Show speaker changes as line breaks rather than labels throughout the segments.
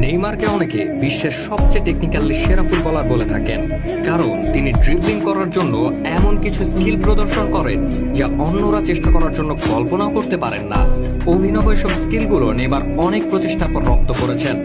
নেইমারকে অনেকে বিশ্বের সবচেয়ে টেকনিক্যালি সেরা ফুটবলার বলে থাকেন, কারণ তিনি ড্রিবলিং করার জন্য এমন কিছু স্কিল প্রদর্শন করেন যা অন্যরা চেষ্টা করার জন্য কল্পনাও করতে পারেন না। অভিনব এসব স্কিলগুলো নেইমার অনেক প্রচেষ্টার পর রপ্ত করেছেন।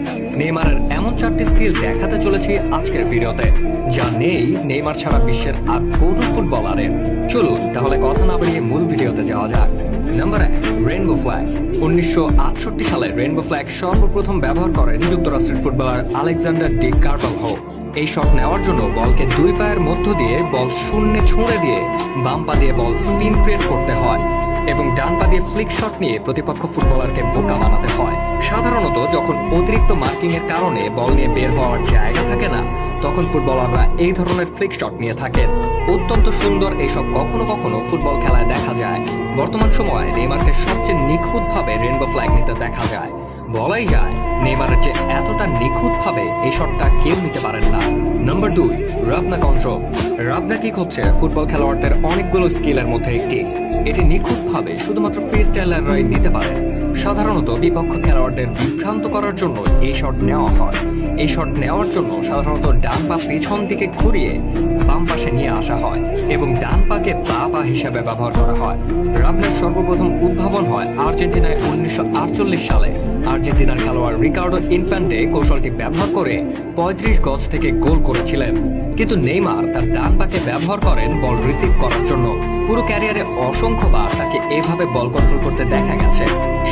নেইমারের এমন 4টি স্কিল দেখাতে চলেছি আজকের ভিডিওতে, যা নেই নেইমার ছাড়া বিশ্বের আর কোনো ফুটবলারের। চলুন তাহলে কথা না বাড়িয়ে মূল ভিডিওতে যাওয়া যাক। Number 1, rainbow flag. 1968 সালে রেইনবো ফ্ল্যাগ সর্বপ্রথম ব্যবহার করেন যুক্তরাষ্ট্রের ফুটবলার আলেকজান্ডার ডি কার্ভালহো। এই শট নেওয়ার জন্য বলকে দুই পায়ের মধ্য দিয়ে বল শূন্যে ছুঁড়ে দিয়ে বাম পা দিয়ে বল স্পিন ক্রিয়েট করতে হয় এবং ডান পা দিয়ে ফ্লিক শট নিয়ে প্রতিপক্ষ ফুটবলারকে বোকা বানাতে হয়। সাধারণত যখন অতিরিক্ত মার্কিং এর কারণে বল নিয়ে বের হওয়ার জায়গা থাকে না, তখন ফুটবলাররা এই ধরনের ফ্লিক শট নিয়ে থাকেন। অত্যন্ত সুন্দর এইসব কখনো কখনো ফুটবল খেলায় দেখা যায়। বর্তমান সময়ে নেইমারকে সবচেয়ে নিখুঁতভাবে রেইনবো ফ্ল্যাগ নিতে দেখা যায়। বলাই যায় নেইমারের যে এতটা নিখুঁতভাবে এই শটটা কেউ নিতে পারেন না। Number 2, Rabna control. Rabna kick হচ্ছে ফুটবল খেলোয়াড়দের অনেকগুলো স্কিলের মধ্যে একটি। এটি নিখুঁতভাবে শুধুমাত্র ফ্রি স্টাইলাররাই নিতে পারে। সাধারণত বিপক্ষ খেলোয়াড়দের বিভ্রান্ত করার জন্য এই শট নেওয়া হয়। এই শট নেওয়ার জন্য সাধারণত ডান পা পেছন দিকে ঘুরিয়ে বাম পাশে নিয়ে আসা হয় এবং ডান পাকে বা পা হিসেবে ব্যবহার করা হয়। রাবনার সর্বপ্রথম উদ্ভাবন হয় আর্জেন্টিনায় 1948 সালে। আর্জেন্টিনার খেলোয়াড় রিকার্ডো ইনফ্যান্টে কৌশলটি ব্যবহার করে 35 গজ থেকে গোল করেছিলেন। কিন্তু নেইমার তার ডান পাকে ব্যবহার করেন বল রিসিভ করার জন্য। পুরো ক্যারিয়ারে অসংখ্যবার তাকে এভাবে বল কন্ট্রোল করতে দেখা গেছে।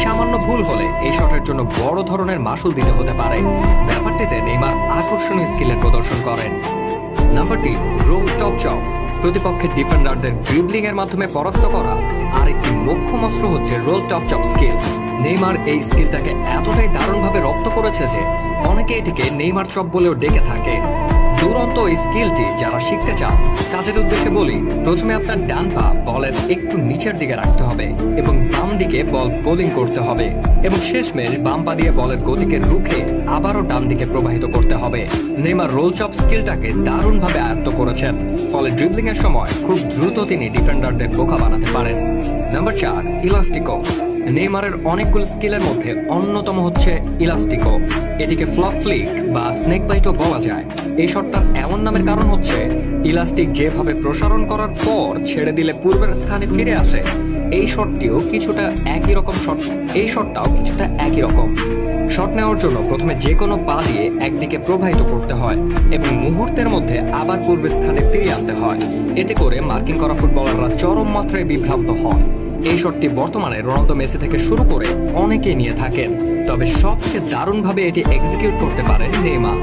সামান্য ভুল হলে এই শটের জন্য বড় ধরনের মাসুল দিতে হতে পারে। ব্যাপারটিতে নেইমার আকর্ষণীয় স্কিলের প্রদর্শন করেন। Number 3, roll top chop. প্রতিপক্ষের ডিফেন্ডারদের ড্রিবলিং এর মাধ্যমে পরাস্ত করা আরেকটি মোক্ষম অস্ত্র হচ্ছে roll top chop skill. Neymar এই স্কিলটাকে এতটাই দারুণভাবে রপ্ত করেছে যে অনেকে এটিকে নেইমার চপ বলেও ডেকে থাকে। দুরন্ত এই স্কিলটি যারা শিখতে চান তাদের উদ্দেশ্যে বলি, প্রথমে আপনার ডান পা বলের একটু নিচের দিকে রাখতে হবে এবং বাম দিকে বল বোলিং করতে হবে এবং শেষমেশ বাম পা দিয়ে বলের গতিকে রুখে আবারও ডান দিকে প্রবাহিত করতে হবে। নেইমার রোল চপ স্কিলটাকে দারুণভাবে আয়ত্ত করেছেন, ফলে ড্রিবলিং এর সময় খুব দ্রুত তিনি ডিফেন্ডারদের বোকা বানাতে পারেন। নাম্বার 4, ইলাস্টিকো। নেইমারের অনেকগুলো স্কিলের মধ্যে অন্যতম হচ্ছে ইলাস্টিকো। এটিকে ফ্লপ ফ্লিক বা স্নেক বাইটও বলা যায়। এই শটটার এমন নামের কারণ হচ্ছে ইলাস্টিক যেভাবে প্রসারণ করার পর ছেড়ে দিলে পূর্বের স্থানে ফিরে আসে, এই শটটাও কিছুটা একই রকম। শট নেওয়ার জন্য প্রথমে যে কোনো পা দিয়ে একদিকে প্রবাহিত করতে হয় এবং মুহূর্তের মধ্যে আবার পূর্বের স্থানে ফিরিয়ে আনতে হয়। এতে করে মার্কিং করা ফুটবলাররা চরম মাত্রায় বিভ্রান্ত হন। এই শটটি বর্তমানে রোনালদো, মেসি থেকে শুরু করে অনেকেই নিয়ে থাকেন, তবে সবচেয়ে দারুণভাবে এটি এক্সিকিউট করতে পারেন নেইমার।